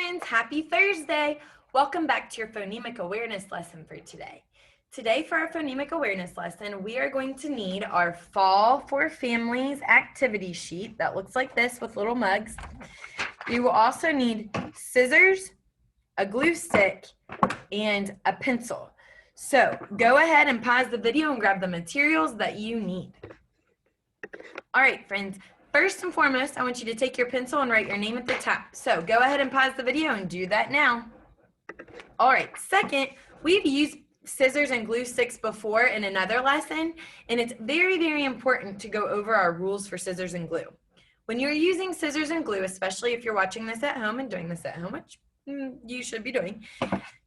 friends, happy Thursday. Welcome back to your phonemic awareness lesson for today. Today for our phonemic awareness lesson, we are going to need our Fall for Families activity sheet that looks like this with little mugs. We will also need scissors, a glue stick, and a pencil. So go ahead and pause the video and grab the materials that you need. All right, friends. First and foremost, I want you to take your pencil and write your name at the top. So go ahead and pause the video and do that now. All right, second, we've used scissors and glue sticks before in another lesson, and it's very, very important to go over our rules for scissors and glue. When you're using scissors and glue, especially if you're watching this at home and doing this at home, which you should be doing,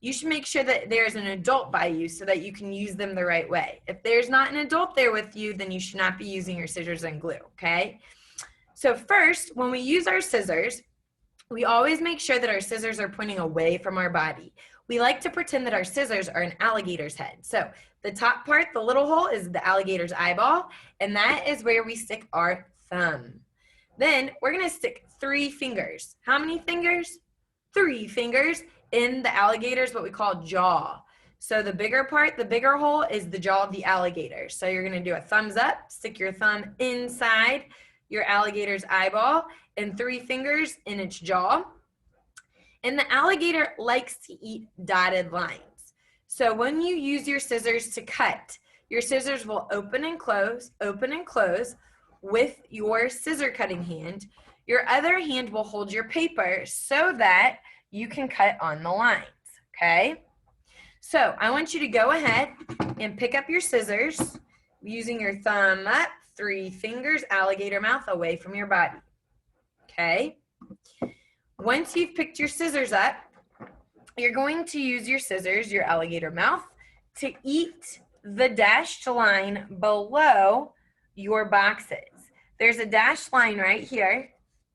you should make sure that there's an adult by you so that you can use them the right way. If there's not an adult there with you, then you should not be using your scissors and glue, okay? So first, when we use our scissors, we always make sure that our scissors are pointing away from our body. We like to pretend that our scissors are an alligator's head. So the top part, the little hole, is the alligator's eyeball, and that is where we stick our thumb. Then we're gonna stick 3 fingers. How many fingers? 3 fingers in the alligator's what we call jaw. So the bigger part, the bigger hole, is the jaw of the alligator. So you're gonna do a thumbs up, stick your thumb inside your alligator's eyeball, and 3 fingers in its jaw. And the alligator likes to eat dotted lines. So when you use your scissors to cut, your scissors will open and close with your scissor cutting hand. Your other hand will hold your paper so that you can cut on the lines, okay? So I want you to go ahead and pick up your scissors using your thumb up, 3 fingers, alligator mouth, away from your body, okay? Once you've picked your scissors up, you're going to use your scissors, your alligator mouth, to eat the dashed line below your boxes. There's a dashed line right here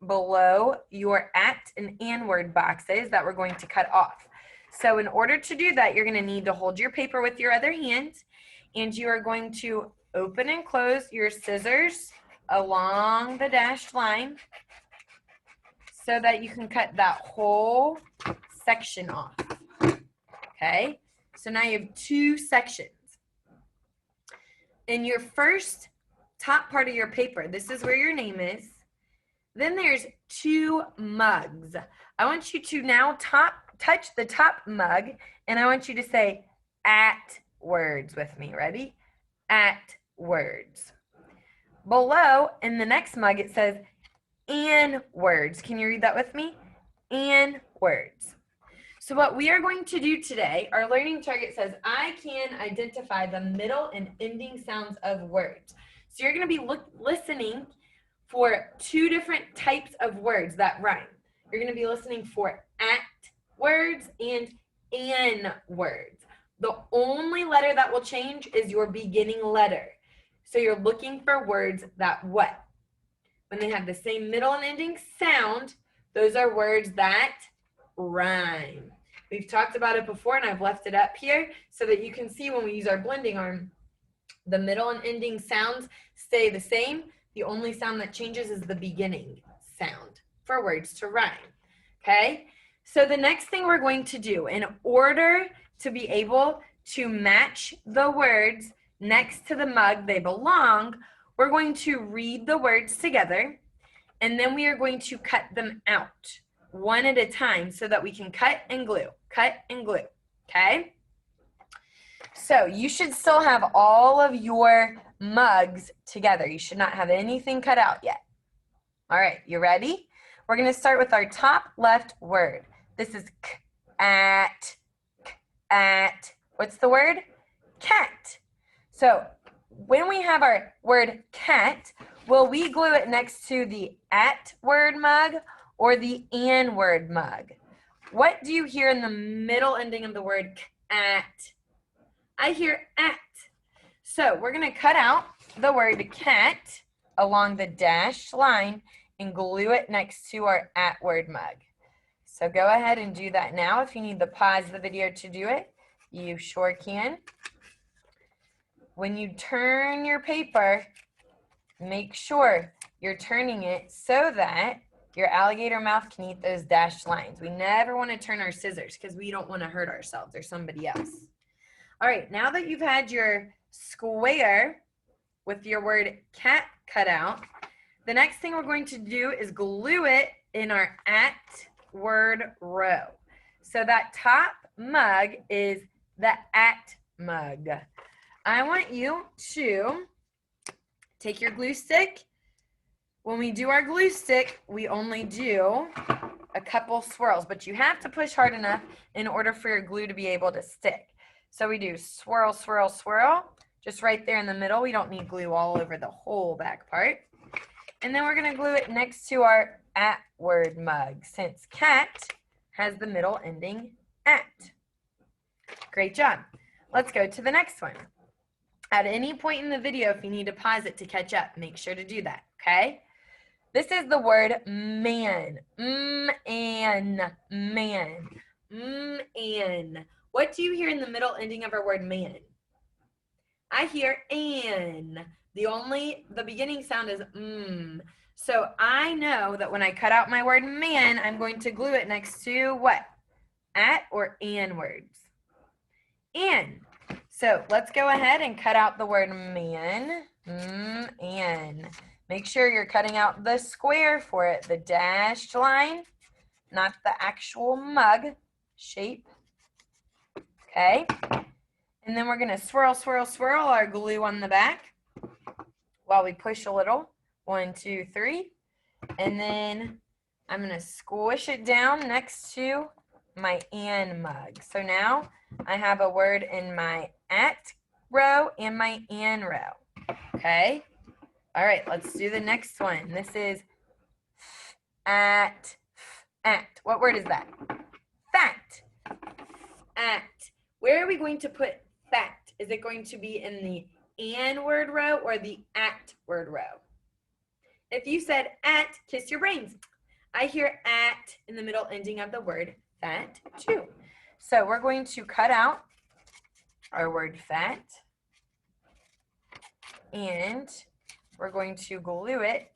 below your at and and word boxes that we're going to cut off. So in order to do that, you're going to need to hold your paper with your other hand, and you are going to open and close your scissors along the dashed line so that you can cut that whole section off, okay? So now you have 2 sections. In your first top part of your paper, this is where your name is. Then there's 2 mugs. I want you to now touch the top mug, and I want you to say at words with me. Ready? At words. Below, in the next mug, it says and words. Can you read that with me? And words. So what we are going to do today, our learning target says, I can identify the middle and ending sounds of words. So you're going to be listening for 2 different types of words that rhyme. You're going to be listening for at words and an words. The only letter that will change is your beginning letter. So you're looking for words that what? When they have the same middle and ending sound, those are words that rhyme. We've talked about it before, and I've left it up here so that you can see when we use our blending arm, the middle and ending sounds stay the same. The only sound that changes is the beginning sound for words to rhyme, okay? So the next thing we're going to do, in order to be able to match the words next to the mug they belong, we're going to read the words together, and then we are going to cut them out one at a time so that we can cut and glue, okay? So you should still have all of your mugs together. You should not have anything cut out yet. All right, you ready? We're going to start with our top left word. This is at. What's the word? Cat. So when we have our word cat, will we glue it next to the at word mug or the an word mug? What do you hear in the middle ending of the word at? I hear at. So we're going to cut out the word cat along the dashed line and glue it next to our at word mug. So go ahead and do that now. If you need to pause the video to do it, you sure can. When you turn your paper, make sure you're turning it so that Your alligator mouth can eat those dashed lines. We never want to turn our scissors because we don't want to hurt ourselves or somebody else. All right, now that you've had your square with your word cat cut out, the next thing we're going to do is glue it in our at word row. So that top mug is the at mug. I want you to take your glue stick. When we do our glue stick, we only do a couple swirls, but you have to push hard enough in order for your glue to be able to stick. So we do swirl, swirl, swirl, just right there in the middle. We don't need glue all over the whole back part. And then we're going to glue it next to our at word mug, since cat has the middle ending at. Great job. Let's go to the next one. At any point in the video, if you need to pause it to catch up, make sure to do that, okay? This is the word man. Man. Man. What do you hear in the middle ending of our word man? I hear an. The beginning sound is So I know that when I cut out my word man, I'm going to glue it next to what? At or an words? An. So let's go ahead and cut out the word man. An. Make sure you're cutting out the square for it, the dashed line, not the actual mug shape. Okay. And then we're going to swirl, swirl, swirl our glue on the back while we push a little. 1, 2, 3. And then I'm going to squish it down next to my an mug. So now I have a word in my at row and my an row. Okay? All right, let's do the next one. This is at. What word is that? Fat. At. Where are we going to put fat? Is it going to be in the an word row or the at word row? If you said at, kiss your brains. I hear at in the middle ending of the word fat too. So we're going to cut out our word fat and we're going to glue it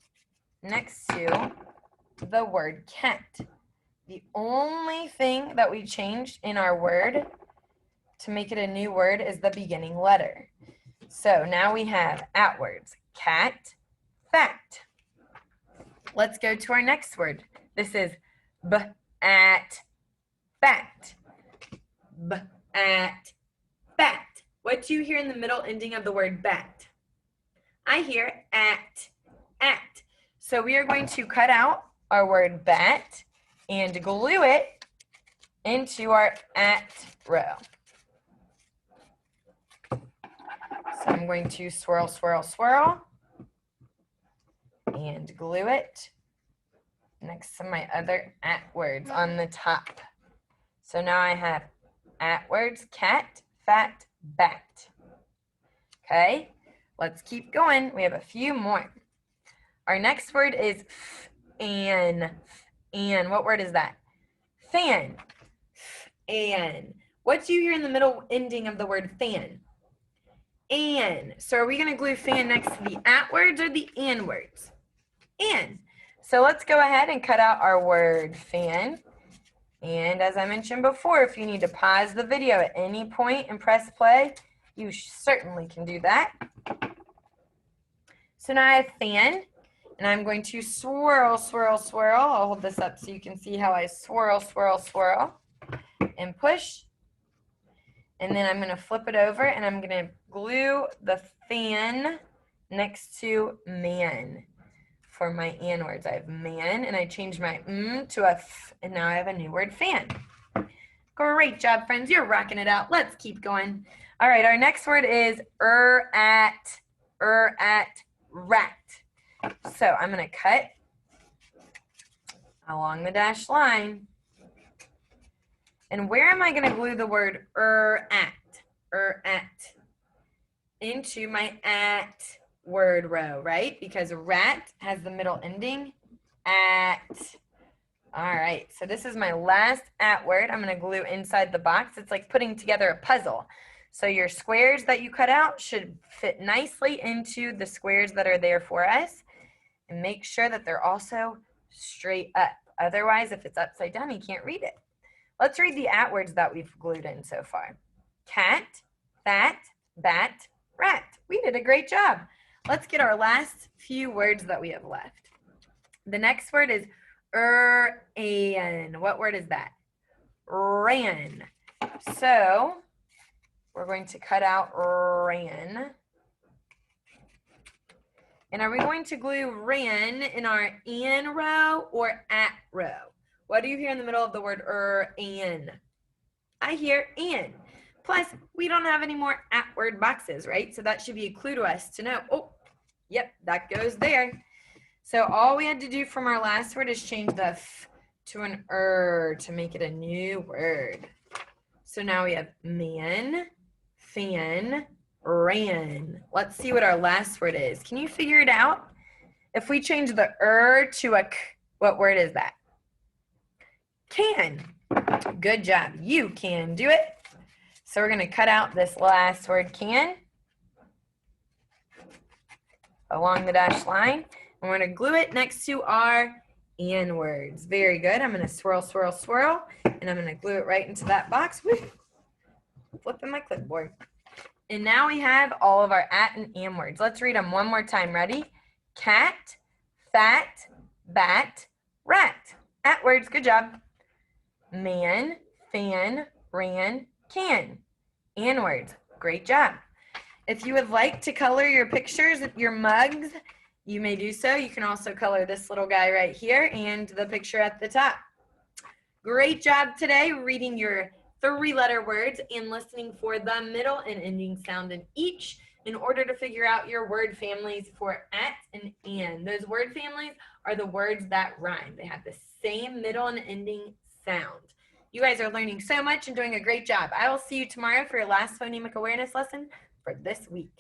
next to the word cat. The only thing that we changed in our word to make it a new word is the beginning letter. So now we have at words, cat, fat. Let's go to our next word. This is b-at, fat. B-at, fat. What do you hear in the middle ending of the word bat? I hear at. So we are going to cut out our word bat and glue it into our at row. So I'm going to swirl, swirl, swirl and glue it next to my other at words on the top. So now I have at words, cat, fat, bat. Okay, let's keep going. We have a few more. Our next word is fan. Fan. What word is that? Fan. Fan. What do you hear in the middle ending of the word fan? An. So are we going to glue fan next to the at words or the an words? An. So let's go ahead and cut out our word fan. And as I mentioned before, if you need to pause the video at any point and press play, you certainly can do that. So now I have fan, and I'm going to swirl, swirl, swirl. I'll hold this up so you can see how I swirl, swirl, swirl, and push. And then I'm going to flip it over, and I'm going to glue the fan next to man. For my an words, I have man, and I changed my to a f, and now I have a new word, fan. Great job, friends. You're rocking it out. Let's keep going. All right, our next word is at, rat. So I'm going to cut along the dashed line. And where am I going to glue the word at? Into my at word row, right? Because rat has the middle ending at. All right, so this is my last at word. I'm going to glue inside the box. It's like putting together a puzzle. So your squares that you cut out should fit nicely into the squares that are there for us. And make sure that they're also straight up. Otherwise, if it's upside down, you can't read it. Let's read the at words that we've glued in so far. Cat, fat, bat, rat. We did a great job. Let's get our last few words that we have left. The next word is an. What word is that? Ran. So we're going to cut out ran. And are we going to glue ran in our in row or at row? What do you hear in the middle of the word an? I hear an. Plus, we don't have any more at word boxes, right? So that should be a clue to us to know, oh, yep, that goes there. So all we had to do from our last word is change the f to an to make it a new word. So now we have man, fan, ran. Let's see what our last word is. Can you figure it out? If we change the to a k, what word is that? Can. Good job. You can do it. So we're going to cut out this last word, can, along the dashed line. And we're going to glue it next to our and words. Very good. I'm going to swirl, swirl, swirl. And I'm going to glue it right into that box. Woo. Flipping my clipboard. And now we have all of our at and words. Let's read them one more time. Ready? Cat, fat, bat, rat. At words. Good job. Man, fan, ran, can. And words. Great job. If you would like to color your pictures, your mugs, you may do so. You can also color this little guy right here and the picture at the top. Great job today reading your 3-letter words and listening for the middle and ending sound in each in order to figure out your word families for at and an. Those word families are the words that rhyme. They have the same middle and ending sound. You guys are learning so much and doing a great job. I will see you tomorrow for your last phonemic awareness lesson for this week.